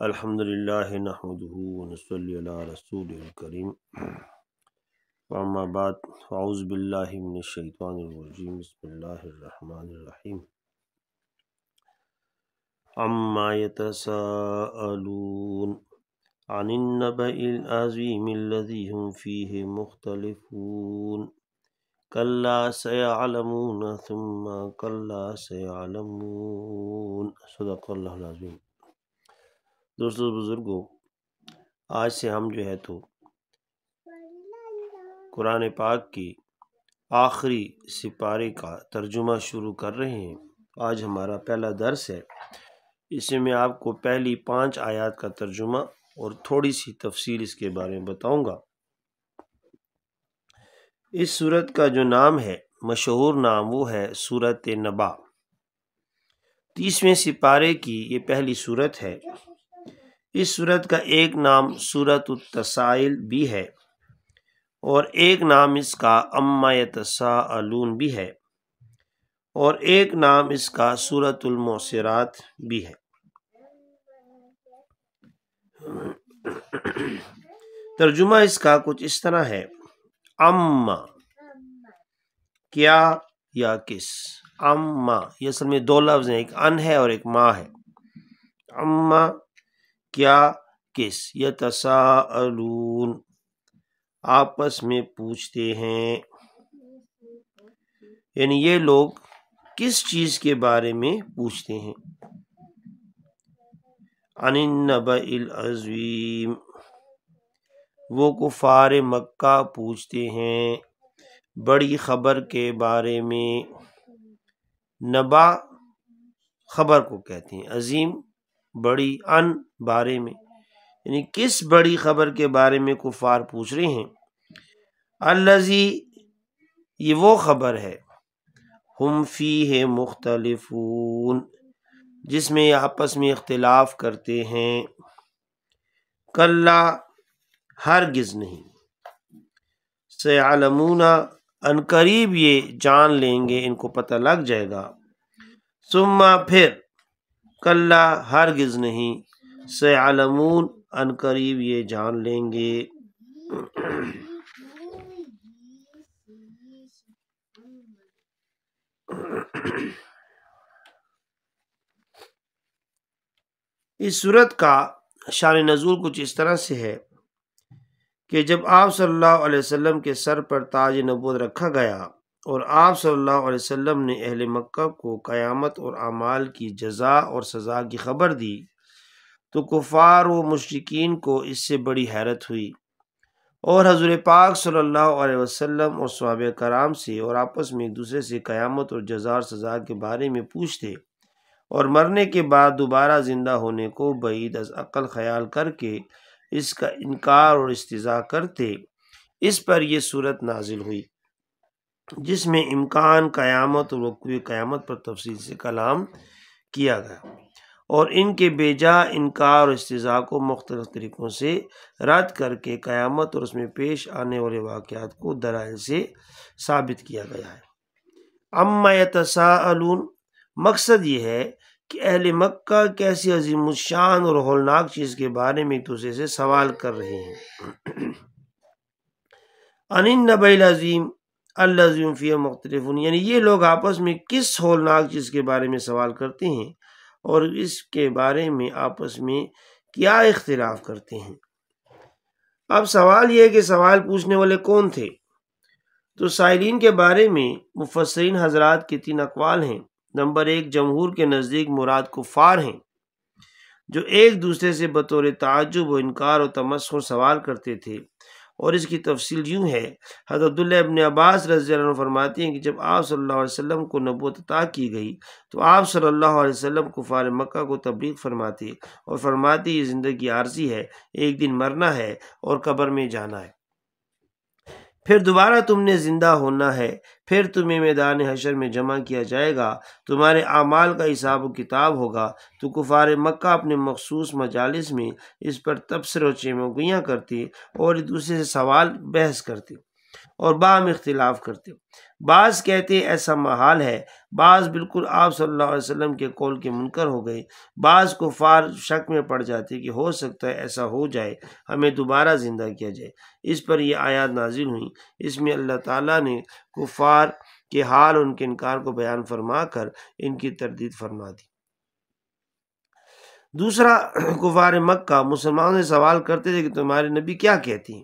الحمدللہ نحمدہ ونصلی علی رسولہ الکریم اما بعد اعوذ باللہ من الشیطان الرجیم بسم اللہ الرحمن الرحیم عما یتساءلون عن النبأ العظیم الذی هم فیہ مختلفون کلا سیعلمون ثم کلا سیعلمون صدق اللہ العظیم۔ دوستو بزرگوں، آج سے ہم جو ہے تو قرآن پاک کی آخری سپارے کا ترجمہ شروع کر رہے ہیں۔ آج ہمارا پہلا درس ہے، اس میں میں آپ کو پہلی 5 آیات کا ترجمہ اور تھوڑی سی تفصیل اس کے بارے میں بتاؤں گا۔ اس سورت کا جو نام ہے، مشہور نام، وہ ہے سورت نبا۔ 30ویں سپارے کی یہ پہلی سورت ہے۔ اس سورت کا ایک نام سورت التسائل بھی ہے اور ایک نام اس کا عما یتساءلون بھی ہے اور ایک نام اس کا سورت المعصرات بھی ہے۔ ترجمہ اس کا کچھ اس طرح ہے: عما کیا یا کس۔ عما یہ اصل میں 2 لفظ ہیں، ایک ان ہے اور ایک ما ہے۔ عما کیا کس، یتساءلون آپس میں پوچھتے ہیں، یعنی یہ لوگ کس چیز کے بارے میں پوچھتے ہیں۔ عن النبأ العظیم، وہ کفار مکہ پوچھتے ہیں بڑی خبر کے بارے میں۔ نبا خبر کو کہتے ہیں، عظیم بڑی، ان بارے میں، یعنی کس بڑی خبر کے بارے میں کفار پوچھ رہے ہیں۔ الذی یہ وہ خبر ہے، ہم فیہ مختلفون جس میں آپس میں اختلاف کرتے ہیں۔ کلا ہرگز نہیں، سیعلمون ان قریب یہ جان لیں گے، ان کو پتہ لگ جائے گا۔ ثم پھر، کلا ہرگز نہیں، سیعلمون ان قریب یہ جان لیں گے۔ اس سورت کا شان نزول کچھ اس طرح سے ہے کہ جب آپ صلی اللہ علیہ وسلم کے سر پر تاج نبوت رکھا گیا اور آپ صلی اللہ علیہ وسلم نے اہل مکہ کو قیامت اور اعمال کی جزا اور سزا کی خبر دی تو کفار و مشرکین کو اس سے بڑی حیرت ہوئی اور حضور پاک صلی اللہ علیہ وسلم اور صحابہ کرام سے اور آپس میں ایک دوسرے سے قیامت اور جزا اور سزا کے بارے میں پوچھتے اور مرنے کے بعد دوبارہ زندہ ہونے کو بعید از عقل خیال کر کے اس کا انکار اور استہزاء کرتے۔ اس پر یہ صورت نازل ہوئی جس میں امکان قیامت اور وقوع قیامت پر تفصیل سے کلام کیا گیا اور ان کے بے جا انکار اور استہزاء کو مختلف طریقوں سے رد کر کے قیامت اور اس میں پیش آنے والے واقعات کو دلائل سے ثابت کیا گیا ہے۔ عما یتساءلون، مقصد یہ ہے کہ اہل مکہ کیسی عظیم الشان اور ہولناک چیز کے بارے میں ایک دوسرے سے سوال کر رہے ہیں۔ عن النبأ العظیم الذی هم فیہ مختلفون، یعنی یہ لوگ آپس میں کس ہولناک چیز کے بارے میں سوال کرتے ہیں اور اس کے بارے میں آپس میں کیا اختلاف کرتے ہیں۔ اب سوال یہ ہے کہ سوال پوچھنے والے کون تھے؟ تو سائلین کے بارے میں مفسرین حضرات کے 3 اقوال ہیں۔ نمبر 1، جمہور کے نزدیک مراد کفار ہیں جو ایک دوسرے سے بطور تعجب و انکار و تمسخر سوال کرتے تھے، اور اس کی تفصیل یوں ہے۔ حضرت عبداللہ ابن عباس رضی اللہ عنہ فرماتے ہیں کہ جب آپ صلی اللہ علیہ وسلم کو نبوت عطا کی گئی تو آپ صلی اللہ علیہ وسلم کفار مکہ کو تبلیغ فرماتے اور فرماتے یہ زندگی عارضی ہے، ایک دن مرنا ہے اور قبر میں جانا ہے، پھر دوبارہ تم نے زندہ ہونا ہے، پھر تمہیں میدان حشر میں جمع کیا جائے گا، تمہارے اعمال کا حساب و کتاب ہوگا۔ تو کفار مکہ اپنے مخصوص مجالس میں اس پر تبصرے و چیمگوئیاں کرتے اور ایک دوسرے سے سوال بحث کرتے اور باہم اختلاف کرتے ہو۔ بعض کہتے ایسا محال ہے، بعض بالکل آپ صلی اللہ علیہ وسلم کے قول کے منکر ہو گئے، بعض کفار شک میں پڑ جاتے کہ ہو سکتا ہے ایسا ہو جائے، ہمیں دوبارہ زندہ کیا جائے۔ اس پر یہ آیات نازل ہوئیں۔ اس میں اللہ تعالیٰ نے کفار کے حال، ان کے انکار کو بیان فرما کر ان کی تردید فرما دی۔ دوسرا، کفار مکہ مسلمانوں سے سوال کرتے تھے کہ تمہارے نبی کیا کہتے ہیں،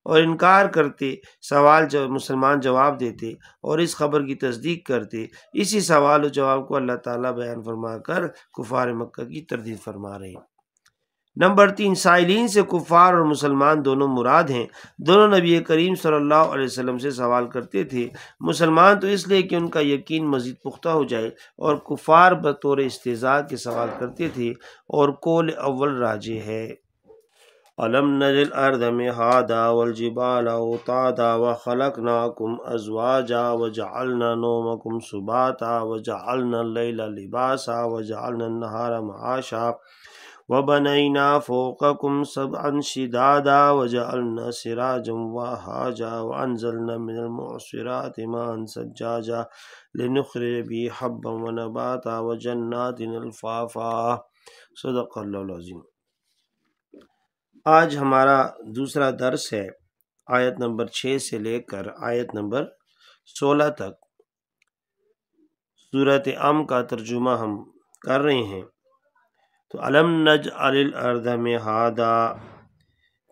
اور انکار کرتے، سوال مسلمان جواب دیتے اور اس خبر کی تصدیق کرتے۔ اسی سوال و جواب کو اللہ تعالیٰ بیان فرما کر کفار مکہ کی تردید فرما رہے ہیں۔ نمبر 3، سائلین سے کفار اور مسلمان دونوں مراد ہیں۔ دونوں نبی کریم صلی اللہ علیہ وسلم سے سوال کرتے تھے، مسلمان تو اس لیے کہ ان کا یقین مزید پختہ ہو جائے، اور کفار بطور استہزاء کے سوال کرتے تھے، اور قول اول راجح ہے۔ أَلَمْ نَجْعَلِ الْأَرْضَ مِهَادًا وَالْجِبَالَ أَوْتَادًا وَخَلَقْنَاكُمْ أَزْوَاجًا وَجَعَلْنَا نَوْمَكُمْ سُبَاتًا وَجَعَلْنَا اللَّيْلَ لِبَاسًا وَجَعَلْنَا النَّهَارَ مَعَاشًا وَبَنَيْنَا فَوْقَكُمْ سَبْعًا شِدَادًا وَجَعَلْنَا سِرَاجًا وَهَّاجًا وَأَنزَلْنَا مِنَ الْمُعْصِرَاتِ مَاءً ثَجَّاجًا لِنُخْرِجَ بِهِ حَبًّا وَنَبَاتًا وَجَنَّاتٍ أَلْفَافًا۔ صدق اللہ العظیم۔ آج ہمارا دوسرا درس ہے آیت نمبر 6 سے لے کر آیت نمبر 16 تک۔ سورۃ ام کا ترجمہ ہم کر رہے ہیں۔ تو الم نجعل الارض مہادا،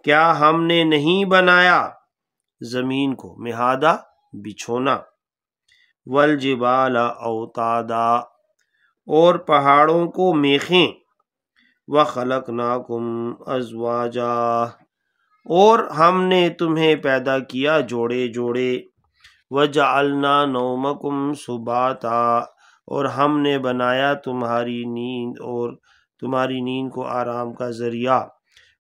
کیا ہم نے نہیں بنایا زمین کو، مہادا بچھونا، والجبال اوتادا، اور پہاڑوں کو میخیں، وَخَلَقْنَاكُمْ أَزْوَاجًا، اور ہم نے تمہیں پیدا کیا جوڑے جوڑے، وَجَعَلْنَا نَوْمَكُمْ سُبَاتًا، اور ہم نے بنایا تمہاری نیند اور تمہاری نیند کو آرام کا ذریعہ،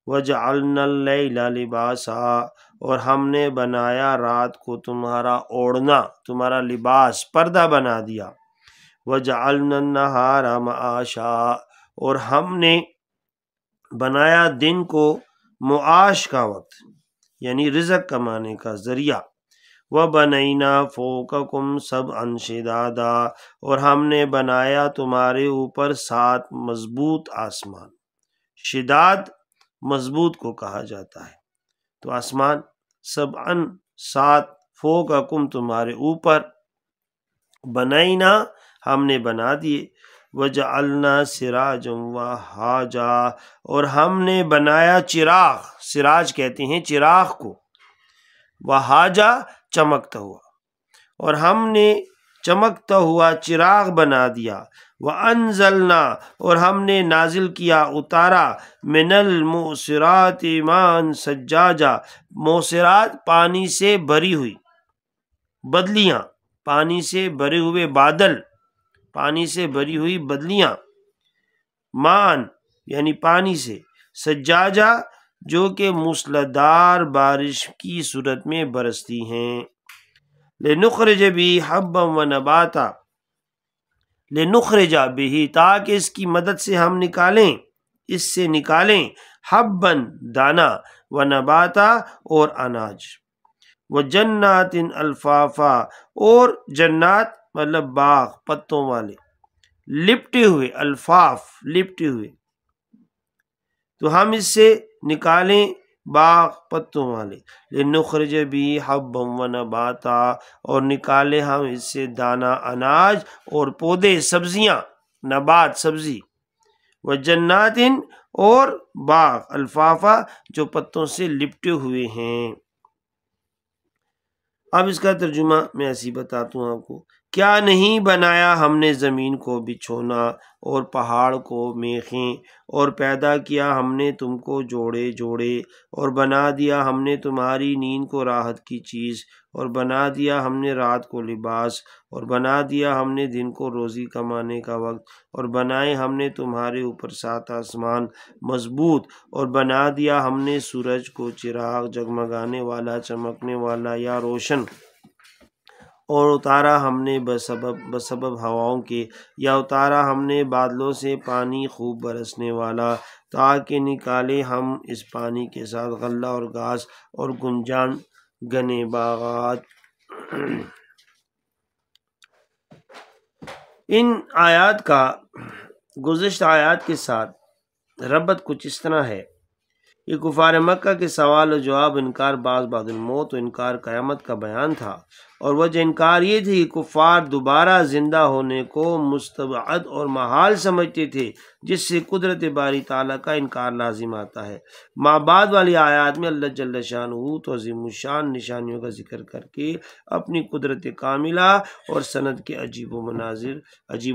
وَجَعَلْنَا اللَّيْلَ لِبَاسًا، اور ہم نے بنایا رات کو تمہارا اوڑھنا، تمہارا لباس، پردہ بنا دیا، وَجَعَلْنَا النَّهَارَ مَعَاشًا، اور ہم نے بنایا دن کو معاش کا وقت، یعنی رزق کمانے کا ذریعہ، وَبَنَيْنَا فَوْقَكُمْ سَبْعًا شِدَادًا، اور ہم نے بنایا تمہارے اوپر 7 مضبوط آسمان۔ شداد مضبوط کو کہا جاتا ہے، تو آسمان 7 فوقکم تمہارے اوپر، بنینا ہم نے بنا دیے، وجعلنا سراجا وہاجا، اور ہم نے بنایا چراغ، سراج کہتے ہیں چراغ کو، وہاجا چمکتا ہوا، اور ہم نے چمکتا ہوا چراغ بنا دیا، وانزلنا، اور ہم نے نازل کیا، اتارا، من المعصرات ماء ثجاجا، معصرات پانی سے بھری ہوئی بدلیاں، پانی سے بھرے ہوئے بادل، پانی سے بھری ہوئی بدلیاں، مان یعنی پانی سے، سجاجہ جو کہ موسلادھار بارش کی صورت میں برستی ہیں، لنخرج بھی حبا و نباتا، لنخرج بھی تاکہ اس کی مدد سے ہم نکالیں، اس سے نکالیں، حبن دانا، و نباتا اور اناج، وجنات الفافا، اور جنات مطلب باغ پتوں والے، لپٹے ہوئے، الفاف لپٹے ہوئے، تو ہم اس سے نکالیں باغ پتوں والے، لنخرج بھی حبا و نباتا، اور نکالے ہم اس سے دانا، اناج اور پودے، سبزیاں، نبات سبزی، وجنات اور باغ، الفافا جو پتوں سے لپٹے ہوئے ہیں۔ اب اس کا ترجمہ میں ایسی بتاتا ہوں آپ کو، کیا نہیں بنایا ہم نے زمین کو بچھونا اور پہاڑ کو میخیں، اور پیدا کیا ہم نے تم کو جوڑے جوڑے، اور بنا دیا ہم نے تمہاری نیند کو راحت کی چیز، اور بنا دیا ہم نے رات کو لباس، اور بنا دیا ہم نے دن کو روزی کمانے کا وقت، اور بنائے ہم نے تمہارے اوپر 7 آسمان مضبوط، اور بنا دیا ہم نے سورج کو چراغ، جگمگانے والا، چمکنے والا یا روشن، اور اتارا ہم نے بسبب ہواؤں کے، یا اتارا ہم نے بادلوں سے پانی خوب برسنے والا، تاکہ نکالے ہم اس پانی کے ساتھ غلہ اور گھاس اور گنجان گنے باغات۔ ان آیات کا گزشتہ آیات کے ساتھ ربط کچھ اس طرح ہے۔ یہ کفار مکہ کے سوال و جواب، انکار بعض بعد الموت و انکار قیامت کا بیان تھا، اور وجہ انکار یہ تھی کہ کفار دوبارہ زندہ ہونے کو مستبعد اور محال سمجھتے تھے، جس سے قدرت باری تعالیٰ کا انکار لازم آتا ہے۔ ماں بعد والی آیات میں اللہ جل شانہ تو عظیم الشان نشانیوں کا ذکر کر کے اپنی قدرت کاملہ اور سند کے عجیب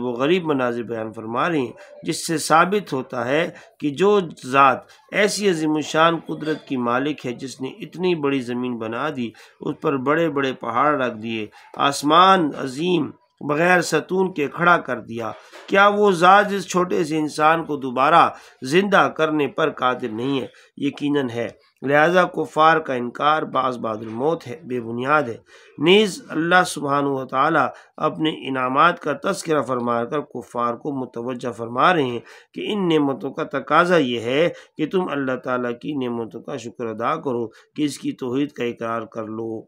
و غریب مناظر بیان فرما رہے ہیں، جس سے ثابت ہوتا ہے کہ جو ذات ایسی عظیم الشان قدرت کی مالک ہے، جس نے اتنی بڑی زمین بنا دی، اس پر بڑے بڑے پہاڑ رکھ دیے، آسمان عظیم بغیر ستون کے کھڑا کر دیا، کیا وہ ذات اس چھوٹے سے انسان کو دوبارہ زندہ کرنے پر قادر نہیں ہے؟ یقیناً ہے۔ لہذا کفار کا انکار بعض بعد الموت ہے، بے بنیاد ہے۔ نیز اللہ سبحانہ و تعالیٰ اپنے انعامات کا تذکرہ فرما کر کفار کو متوجہ فرما رہے ہیں کہ ان نعمتوں کا تقاضا یہ ہے کہ تم اللہ تعالیٰ کی نعمتوں کا شکر ادا کرو، کہ اس کی توحید کا اقرار کر لو۔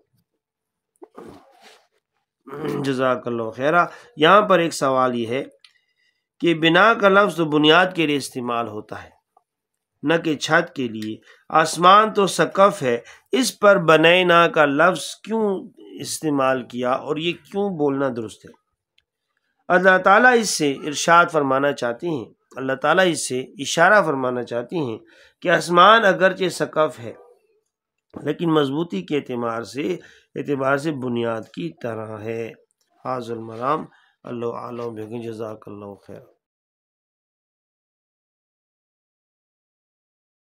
جزاک اللہ خیرہ۔ یہاں پر ایک سوال یہ ہے کہ بنا کا لفظ تو بنیاد کے لیے استعمال ہوتا ہے، نہ کہ چھت کے لیے۔ آسمان تو سقف ہے، اس پر بنینا کا لفظ کیوں استعمال کیا، اور یہ کیوں بولنا درست ہے؟ اللہ تعالیٰ اس سے ارشاد فرمانا چاہتے ہیں، اللہ تعالیٰ اس سے اشارہ فرمانا چاہتے ہیں کہ آسمان اگرچہ سقف ہے، لیکن مضبوطی کے اعتبار سے بنیاد کی طرح ہے۔ حاضر المرام، اللہ عالم، جزاک اللہ خیر۔